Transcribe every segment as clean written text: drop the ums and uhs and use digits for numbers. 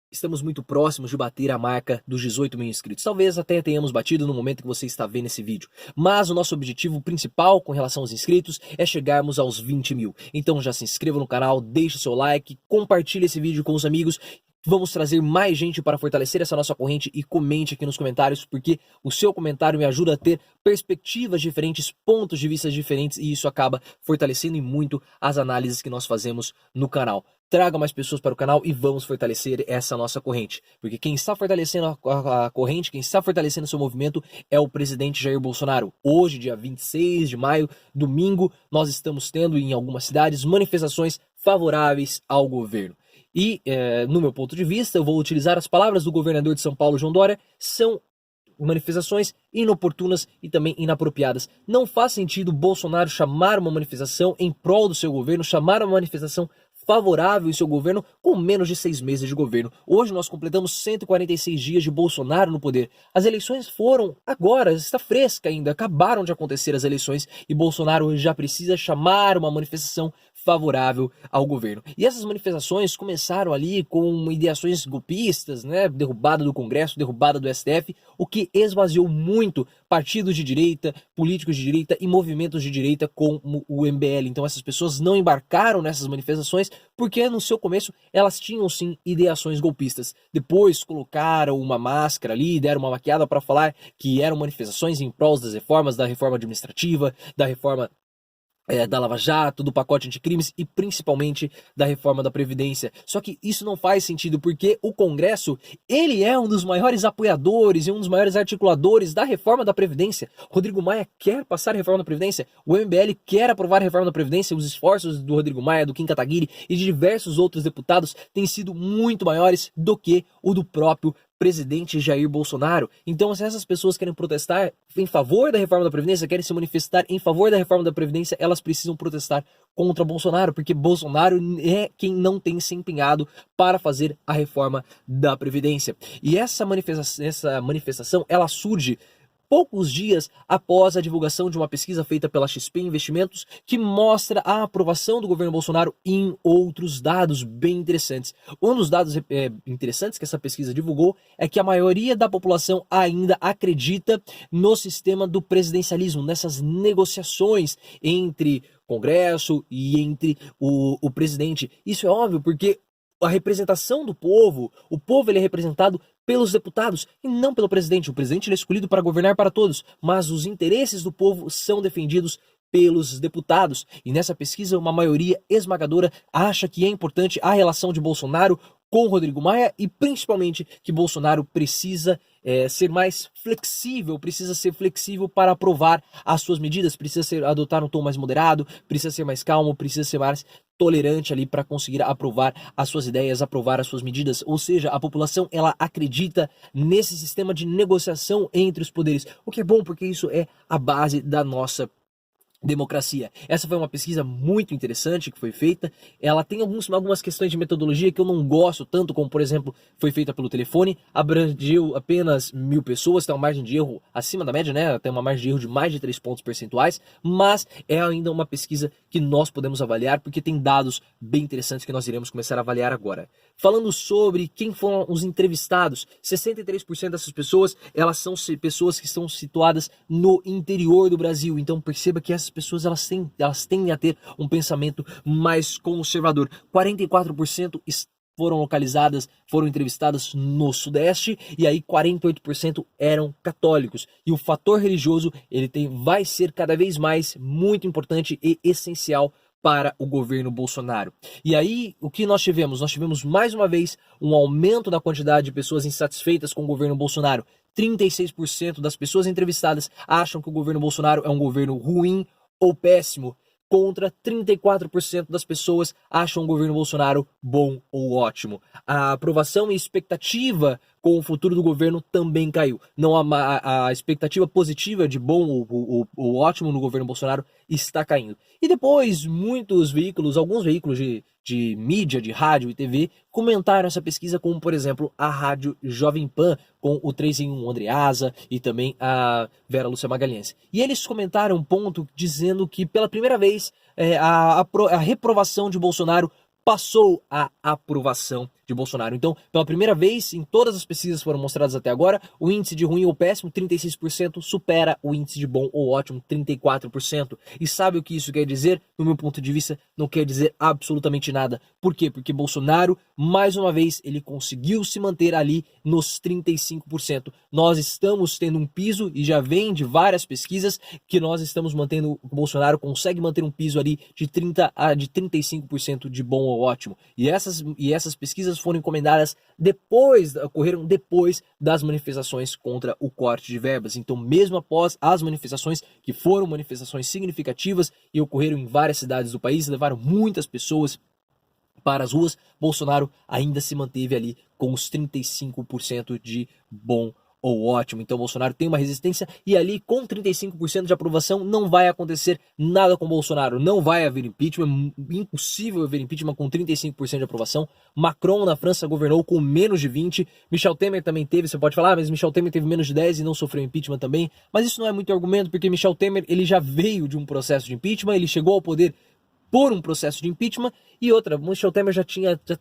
Estamos muito próximos de bater a marca dos 18 mil inscritos. Talvez até tenhamos batido no momento que você está vendo esse vídeo. Mas o nosso objetivo principal com relação aos inscritos é chegarmos aos 20 mil. Então já se inscreva no canal, deixe o seu like, compartilhe esse vídeo com os amigos. Vamos trazer mais gente para fortalecer essa nossa corrente e comente aqui nos comentários, porque o seu comentário me ajuda a ter perspectivas diferentes, pontos de vista diferentes, e isso acaba fortalecendo muito as análises que nós fazemos no canal. Traga mais pessoas para o canal e vamos fortalecer essa nossa corrente. Porque quem está fortalecendo a corrente, quem está fortalecendo o seu movimento é o presidente Jair Bolsonaro. Hoje, dia 26 de maio, domingo, nós estamos tendo em algumas cidades manifestações favoráveis ao governo. E, no meu ponto de vista, eu vou utilizar as palavras do governador de São Paulo, João Dória, são manifestações inoportunas e também inapropriadas. Não faz sentido Bolsonaro chamar uma manifestação em prol do seu governo, chamar uma manifestação favorável em seu governo com menos de 6 meses de governo. Hoje nós completamos 146 dias de Bolsonaro no poder. As eleições foram agora, está fresca ainda, acabaram de acontecer as eleições e Bolsonaro já precisa chamar uma manifestação favorável ao governo. E essas manifestações começaram ali com ideações golpistas, né? Derrubada do Congresso, derrubada do STF, o que esvaziou muito partidos de direita, políticos de direita e movimentos de direita como o MBL. Então essas pessoas não embarcaram nessas manifestações porque no seu começo elas tinham sim ideações golpistas. Depois colocaram uma máscara ali, deram uma maquiada para falar que eram manifestações em prol das reformas, da reforma administrativa, da reforma da Lava Jato, do pacote anticrimes e principalmente da reforma da Previdência. Só que isso não faz sentido porque o Congresso, ele é um dos maiores apoiadores e um dos maiores articuladores da reforma da Previdência. Rodrigo Maia quer passar a reforma da Previdência, o MBL quer aprovar a reforma da Previdência, os esforços do Rodrigo Maia, do Kim Kataguiri e de diversos outros deputados têm sido muito maiores do que o do próprio presidente Jair Bolsonaro. Então, se essas pessoas querem protestar em favor da reforma da Previdência, querem se manifestar em favor da reforma da Previdência, elas precisam protestar contra Bolsonaro, porque Bolsonaro é quem não tem se empenhado para fazer a reforma da Previdência. E essa manifestação ela surge poucos dias após a divulgação de uma pesquisa feita pela XP Investimentos que mostra a aprovação do governo Bolsonaro em outros dados bem interessantes. Um dos dados interessantes que essa pesquisa divulgou é que a maioria da população ainda acredita no sistema do presidencialismo, nessas negociações entre Congresso e entre o presidente. Isso é óbvio porque a representação do povo, o povo ele é representado pelos deputados e não pelo presidente. O presidente ele é escolhido para governar para todos, mas os interesses do povo são defendidos pelos deputados. E nessa pesquisa, uma maioria esmagadora acha que é importante a relação de Bolsonaro com Rodrigo Maia e principalmente que Bolsonaro precisa ser mais flexível, precisa ser flexível para aprovar as suas medidas, precisa adotar um tom mais moderado, precisa ser mais calmo, precisa ser mais tolerante ali para conseguir aprovar as suas ideias, aprovar as suas medidas. Ou seja, a população ela acredita nesse sistema de negociação entre os poderes, o que é bom porque isso é a base da nossa democracia. Essa foi uma pesquisa muito interessante que foi feita. Ela tem algumas questões de metodologia que eu não gosto tanto, como por exemplo, foi feita pelo telefone, abrangeu apenas 1.000 pessoas, tem uma margem de erro acima da média, né? Tem uma margem de erro de mais de 3 pontos percentuais, mas é ainda uma pesquisa que nós podemos avaliar porque tem dados bem interessantes que nós iremos começar a avaliar agora. Falando sobre quem foram os entrevistados, 63% dessas pessoas, elas são pessoas que estão situadas no interior do Brasil. Então perceba que essas pessoas elas tendem a ter um pensamento mais conservador. 44% foram entrevistadas no Sudeste e aí 48% eram católicos. E o fator religioso vai ser cada vez mais muito importante e essencial para o governo Bolsonaro. E aí, o que nós tivemos? Nós tivemos mais uma vez um aumento da quantidade de pessoas insatisfeitas com o governo Bolsonaro. 36% das pessoas entrevistadas acham que o governo Bolsonaro é um governo ruim ou péssimo, contra 34% das pessoas acham o governo Bolsonaro bom ou ótimo. A aprovação e expectativa com o futuro do governo também caiu. Não a expectativa positiva de bom ou ótimo no governo Bolsonaro está caindo. E depois, alguns veículos de mídia, de rádio e TV, comentaram essa pesquisa, como por exemplo a Rádio Jovem Pan, com o 3 em 1 Andreasa e também a Vera Lúcia Magalhães. E eles comentaram um ponto dizendo que pela primeira vez a reprovação de Bolsonaro passou a aprovação de Bolsonaro. Então, pela primeira vez, em todas as pesquisas que foram mostradas até agora, o índice de ruim ou péssimo, 36%, supera o índice de bom ou ótimo, 34%. E sabe o que isso quer dizer? No meu ponto de vista, não quer dizer absolutamente nada. Por quê? Porque Bolsonaro, mais uma vez, ele conseguiu se manter ali nos 35%. Nós estamos tendo um piso, e já vem de várias pesquisas, que nós estamos mantendo, o Bolsonaro consegue manter um piso ali de 30% a de 35% de bom ou ótimo. E essas pesquisas foram encomendadas ocorreram depois das manifestações contra o corte de verbas. Então, mesmo após as manifestações, que foram manifestações significativas e ocorreram em várias cidades do país, levaram muitas pessoas para as ruas, Bolsonaro ainda se manteve ali com os 35% de bom ou ótimo. Então Bolsonaro tem uma resistência e ali com 35% de aprovação não vai acontecer nada com Bolsonaro, não vai haver impeachment, impossível haver impeachment com 35% de aprovação. Macron na França governou com menos de 20%, Michel Temer também teve, você pode falar, mas Michel Temer teve menos de 10% e não sofreu impeachment também, mas isso não é muito argumento, porque Michel Temer ele já veio de um processo de impeachment, ele chegou ao poder por um processo de impeachment, e outra, Michel Temer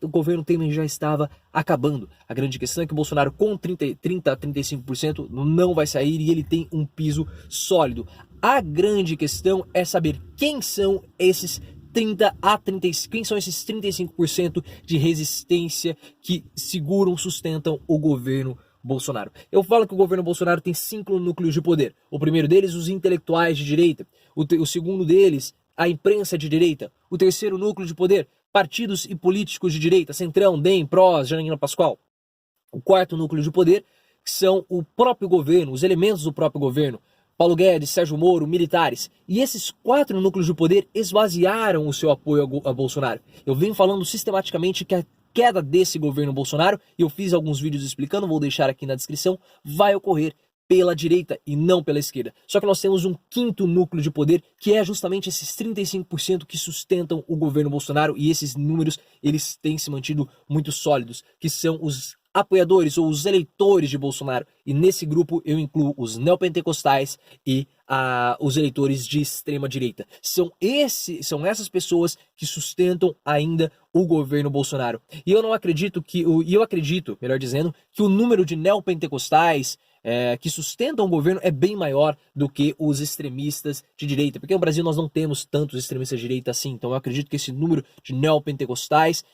o governo Temer já estava acabando. A grande questão é que o Bolsonaro com 30 a 35% não vai sair e ele tem um piso sólido. A grande questão é saber quem são esses 35% de resistência que seguram, sustentam o governo Bolsonaro. Eu falo que o governo Bolsonaro tem 5 núcleos de poder. O primeiro deles, os intelectuais de direita. O segundo deles, a imprensa de direita. O terceiro núcleo de poder, partidos e políticos de direita, Centrão, DEM, PROS, Janaína Pascoal. O quarto núcleo de poder, que são o próprio governo, os elementos do próprio governo, Paulo Guedes, Sérgio Moro, militares. E esses 4 núcleos de poder esvaziaram o seu apoio a Bolsonaro. Eu venho falando sistematicamente que a queda desse governo Bolsonaro, e eu fiz alguns vídeos explicando, vou deixar aqui na descrição, vai ocorrer pela direita e não pela esquerda. Só que nós temos um quinto núcleo de poder, que é justamente esses 35% que sustentam o governo Bolsonaro, e esses números eles têm se mantido muito sólidos, que são os apoiadores ou os eleitores de Bolsonaro. E nesse grupo eu incluo os neopentecostais e os eleitores de extrema direita. São essas pessoas que sustentam ainda o governo Bolsonaro. E eu acredito, melhor dizendo, que o número de neopentecostais que sustentam o governo é bem maior do que os extremistas de direita, porque no Brasil nós não temos tantos extremistas de direita assim. Então eu acredito que esse número de neopentecostais,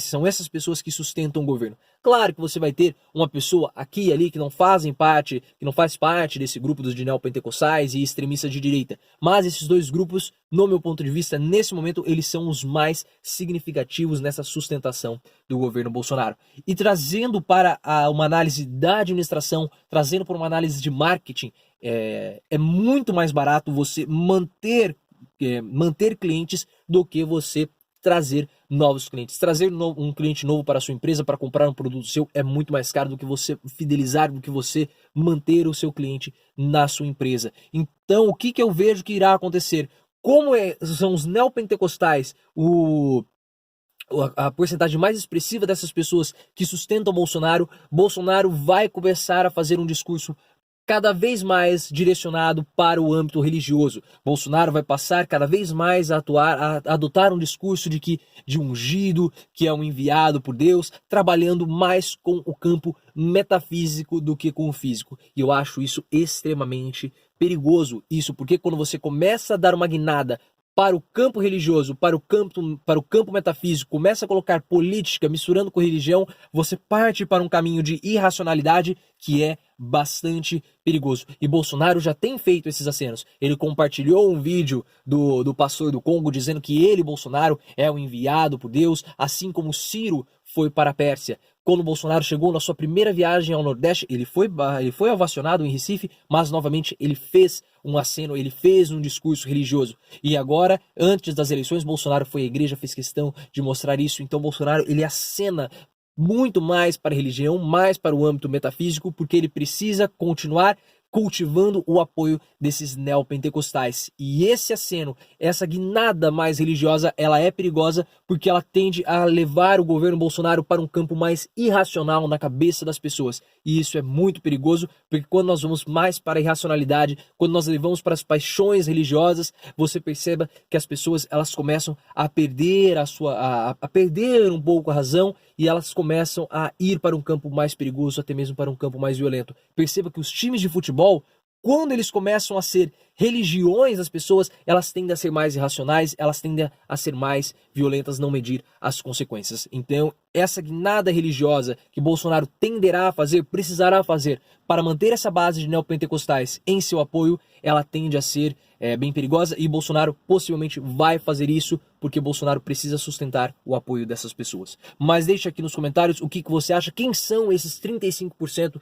são essas pessoas que sustentam o governo. Claro que você vai ter uma pessoa aqui e ali que não faz parte desse grupo dos de neopentecostais e extremistas de direita, mas esses dois grupos, no meu ponto de vista, nesse momento, eles são os mais significativos nessa sustentação do governo Bolsonaro. E trazendo para uma análise da administração, trazendo para uma análise de marketing, é muito mais barato você manter clientes do que você trazer novos clientes. Trazer um cliente novo para a sua empresa para comprar um produto seu é muito mais caro do que você fidelizar, do que você manter o seu cliente na sua empresa. Então, o que eu vejo que irá acontecer? São os neopentecostais, a porcentagem mais expressiva dessas pessoas que sustentam Bolsonaro vai começar a fazer um discurso cada vez mais direcionado para o âmbito religioso. Bolsonaro vai passar cada vez mais a adotar um discurso de ungido, que é um enviado por Deus, trabalhando mais com o campo metafísico do que com o físico. E eu acho isso extremamente perigoso. Isso porque quando você começa a dar uma guinada para o campo religioso, para o campo metafísico, começa a colocar política misturando com religião, você parte para um caminho de irracionalidade que é bastante perigoso. E Bolsonaro já tem feito esses acenos. Ele compartilhou um vídeo do pastor do Congo dizendo que ele, Bolsonaro, é o enviado por Deus, assim como Ciro foi para a Pérsia. Quando Bolsonaro chegou na sua primeira viagem ao Nordeste, ele foi ovacionado em Recife, mas novamente ele fez um aceno, ele fez um discurso religioso. E agora, antes das eleições, Bolsonaro foi à igreja, fez questão de mostrar isso. Então Bolsonaro, ele acena muito mais para a religião, mais para o âmbito metafísico, porque ele precisa continuar cultivando o apoio desses neopentecostais. E esse aceno, essa guinada mais religiosa, ela é perigosa porque ela tende a levar o governo Bolsonaro para um campo mais irracional na cabeça das pessoas. E isso é muito perigoso, porque quando nós vamos mais para a irracionalidade, quando nós levamos para as paixões religiosas, você perceba que as pessoas elas começam a perder a perder um pouco a razão e elas começam a ir para um campo mais perigoso, até mesmo para um campo mais violento. Perceba que os times de futebol, quando eles começam a ser religiões das pessoas, elas tendem a ser mais irracionais, elas tendem a ser mais violentas, não medir as consequências. Então, essa guinada religiosa que Bolsonaro tenderá a fazer, precisará fazer, para manter essa base de neopentecostais em seu apoio, ela tende a ser bem perigosa e Bolsonaro possivelmente vai fazer isso porque Bolsonaro precisa sustentar o apoio dessas pessoas. Mas deixa aqui nos comentários o que você acha, quem são esses 35%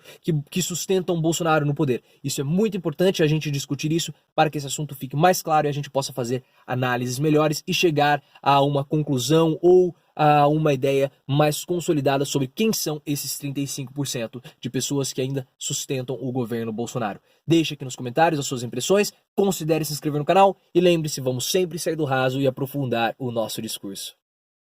que sustentam Bolsonaro no poder. Isso é muito importante a gente discutir isso para que esse assunto fique mais claro e a gente possa fazer análises melhores e chegar a uma conclusão ou a uma ideia mais consolidada sobre quem são esses 35% de pessoas que ainda sustentam o governo Bolsonaro. Deixe aqui nos comentários as suas impressões, considere se inscrever no canal e lembre-se, vamos sempre sair do raso e aprofundar o nosso discurso.